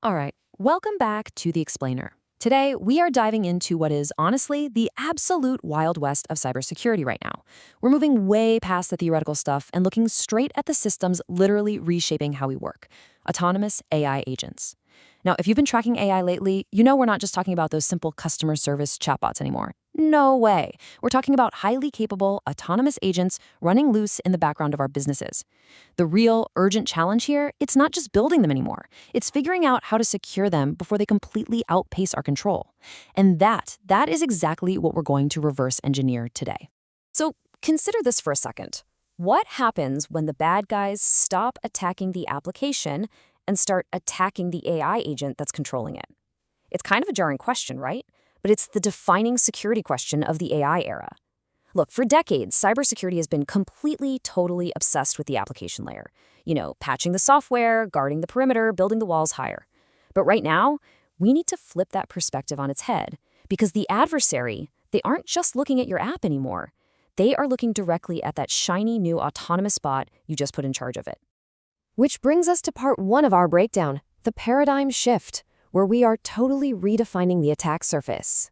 All right, welcome back to The Explainer. Today, we are diving into what is honestly the absolute Wild West of cybersecurity right now. We're moving way past the theoretical stuff and looking straight at the systems literally reshaping how we work autonomous AI agents. Now, if you've been tracking AI lately, you know we're not just talking about those simple customer service chatbots anymore. No way. We're talking about highly capable, autonomous agents running loose in the background of our businesses. The real, urgent challenge here, it's not just building them anymore. It's figuring out how to secure them before they completely outpace our control. And that is exactly what we're going to reverse engineer today. So consider this for a second. What happens when the bad guys stop attacking the application and start attacking the AI agent that's controlling it? It's kind of a jarring question, right? But it's the defining security question of the AI era. Look, for decades, cybersecurity has been completely, totally obsessed with the application layer. Patching the software, guarding the perimeter, building the walls higher. But right now, we need to flip that perspective on its head because the adversary, they aren't just looking at your app anymore. They are looking directly at that shiny new autonomous bot you just put in charge of it. Which brings us to part one of our breakdown, the paradigm shift, where we are totally redefining the attack surface.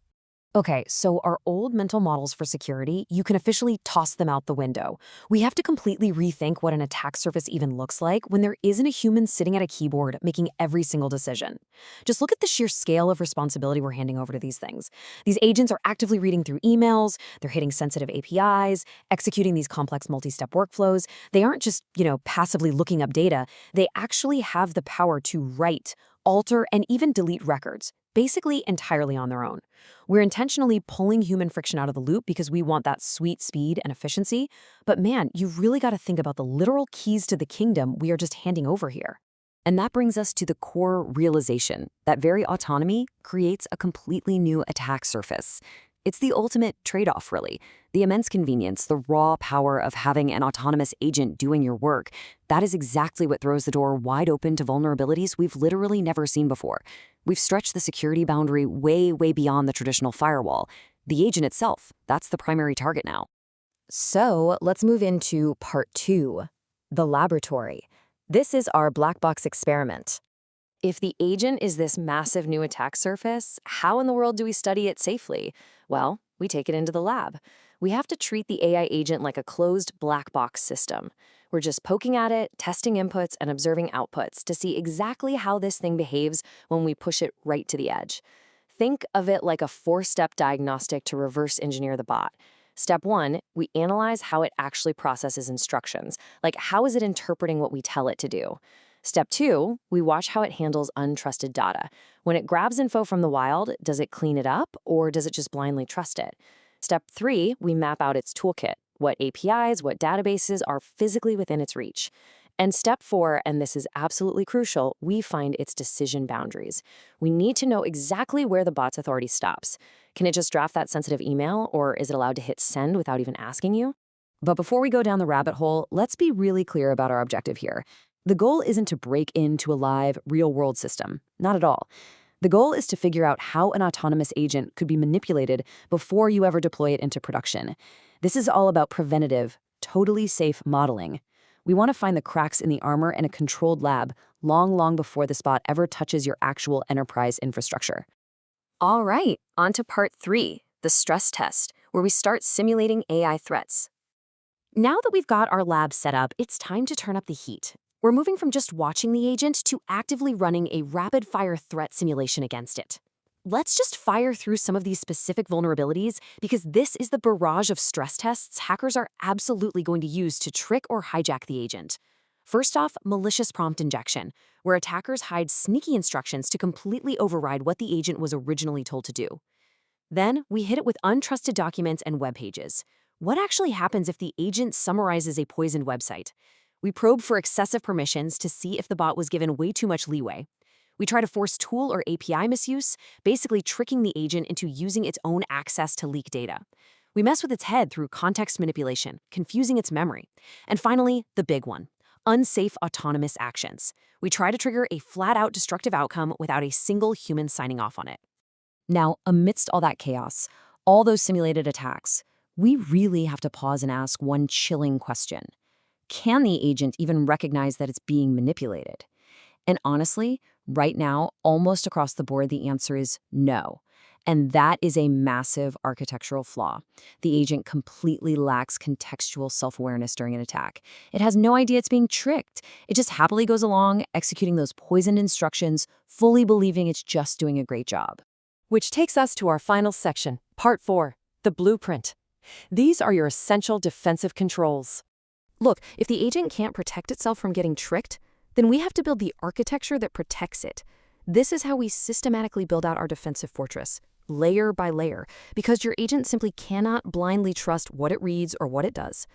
Okay, so our old mental models for security, you can officially toss them out the window. We have to completely rethink what an attack surface even looks like when there isn't a human sitting at a keyboard making every single decision. Just look at the sheer scale of responsibility we're handing over to these things. These agents are actively reading through emails, they're hitting sensitive APIs, executing these complex multi-step workflows. They aren't just, passively looking up data. They actually have the power to write, alter, and even delete records, basically entirely on their own. We're intentionally pulling human friction out of the loop because we want that sweet speed and efficiency. But man, you've really got to think about the literal keys to the kingdom we are just handing over here. And that brings us to the core realization that very autonomy creates a completely new attack surface. It's the ultimate trade-off, really. The immense convenience, the raw power of having an autonomous agent doing your work, that is exactly what throws the door wide open to vulnerabilities we've literally never seen before. We've stretched the security boundary way, way beyond the traditional firewall. The agent itself, that's the primary target now. So let's move into part two, the laboratory. This is our black box experiment. If the agent is this massive new attack surface, how in the world do we study it safely? Well, we take it into the lab. We have to treat the AI agent like a closed black box system. We're just poking at it, testing inputs, and observing outputs to see exactly how this thing behaves when we push it right to the edge. Think of it like a four-step diagnostic to reverse engineer the bot. Step one, we analyze how it actually processes instructions, like how is it interpreting what we tell it to do. Step two, we watch how it handles untrusted data. When it grabs info from the wild, does it clean it up or does it just blindly trust it? Step three, we map out its toolkit, what APIs, what databases are physically within its reach. And step four, and this is absolutely crucial, we find its decision boundaries. We need to know exactly where the bot's authority stops. Can it just draft that sensitive email or is it allowed to hit send without even asking you? But before we go down the rabbit hole, let's be really clear about our objective here. The goal isn't to break into a live, real-world system. Not at all. The goal is to figure out how an autonomous agent could be manipulated before you ever deploy it into production. This is all about preventative, totally safe modeling. We want to find the cracks in the armor in a controlled lab long before the spot ever touches your actual enterprise infrastructure. All right, on to part three, the stress test, where we start simulating AI threats. Now that we've got our lab set up, it's time to turn up the heat. We're moving from just watching the agent to actively running a rapid-fire threat simulation against it. Let's just fire through some of these specific vulnerabilities because this is the barrage of stress tests hackers are absolutely going to use to trick or hijack the agent. First off, malicious prompt injection, where attackers hide sneaky instructions to completely override what the agent was originally told to do. Then, we hit it with untrusted documents and web pages. What actually happens if the agent summarizes a poisoned website? We probe for excessive permissions to see if the bot was given way too much leeway. We try to force tool or API misuse, basically tricking the agent into using its own access to leak data. We mess with its head through context manipulation, confusing its memory. And finally, the big one, unsafe autonomous actions. We try to trigger a flat-out destructive outcome without a single human signing off on it. Now, amidst all that chaos, all those simulated attacks, we really have to pause and ask one chilling question. Can the agent even recognize that it's being manipulated? And honestly, Right now, almost across the board, the answer is no. And that is a massive architectural flaw. The agent completely lacks contextual self-awareness during an attack. It has no idea it's being tricked. It just happily goes along, executing those poisoned instructions, fully believing it's just doing a great job. Which takes us to our final section, Part 4, the blueprint. These are your essential defensive controls. Look, if the agent can't protect itself from getting tricked, then we have to build the architecture that protects it. This is how we systematically build out our defensive fortress, layer by layer, because your agent simply cannot blindly trust what it reads or what it does.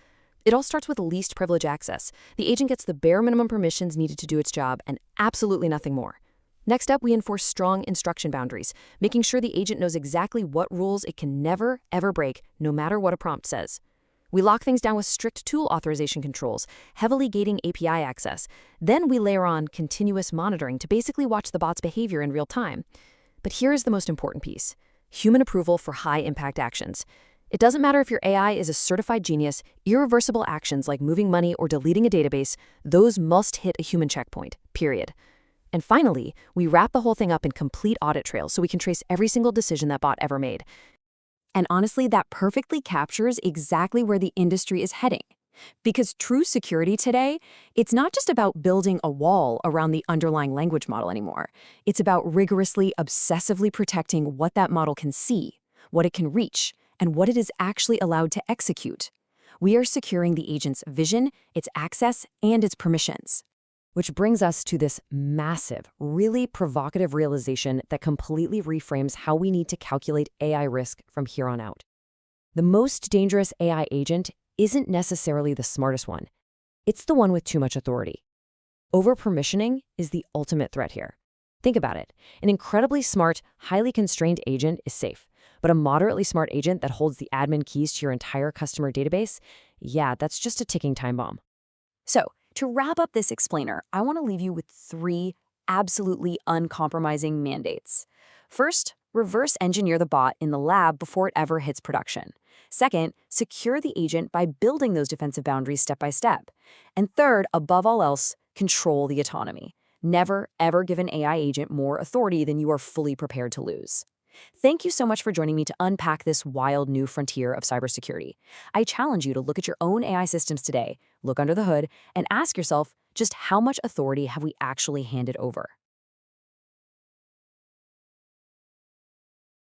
It all starts with least privilege access. The agent gets the bare minimum permissions needed to do its job and absolutely nothing more. Next up, we enforce strong instruction boundaries, making sure the agent knows exactly what rules it can never, ever break, no matter what a prompt says. We lock things down with strict tool authorization controls, heavily gating API access. Then we layer on continuous monitoring to basically watch the bot's behavior in real time. But here is the most important piece: human approval for high-impact actions. It doesn't matter if your AI is a certified genius, irreversible actions like moving money or deleting a database, those must hit a human checkpoint, period. And finally, we wrap the whole thing up in complete audit trails so we can trace every single decision that bot ever made. And honestly, that perfectly captures exactly where the industry is heading. Because true security today, it's not just about building a wall around the underlying language model anymore. It's about rigorously, obsessively protecting what that model can see, what it can reach, and what it is actually allowed to execute. We are securing the agent's vision, its access, and its permissions. Which brings us to this massive, really provocative realization that completely reframes how we need to calculate AI risk from here on out. The most dangerous AI agent isn't necessarily the smartest one. It's the one with too much authority. Over-permissioning is the ultimate threat here. Think about it. An incredibly smart, highly constrained agent is safe, but a moderately smart agent that holds the admin keys to your entire customer database, yeah, that's just a ticking time bomb. So, to wrap up this explainer, I want to leave you with 3 absolutely uncompromising mandates. First, reverse engineer the bot in the lab before it ever hits production. Second, secure the agent by building those defensive boundaries step by step. And third, above all else, control the autonomy. Never, ever give an AI agent more authority than you are fully prepared to lose. Thank you so much for joining me to unpack this wild new frontier of cybersecurity. I challenge you to look at your own AI systems today, look under the hood, and ask yourself, just how much authority have we actually handed over?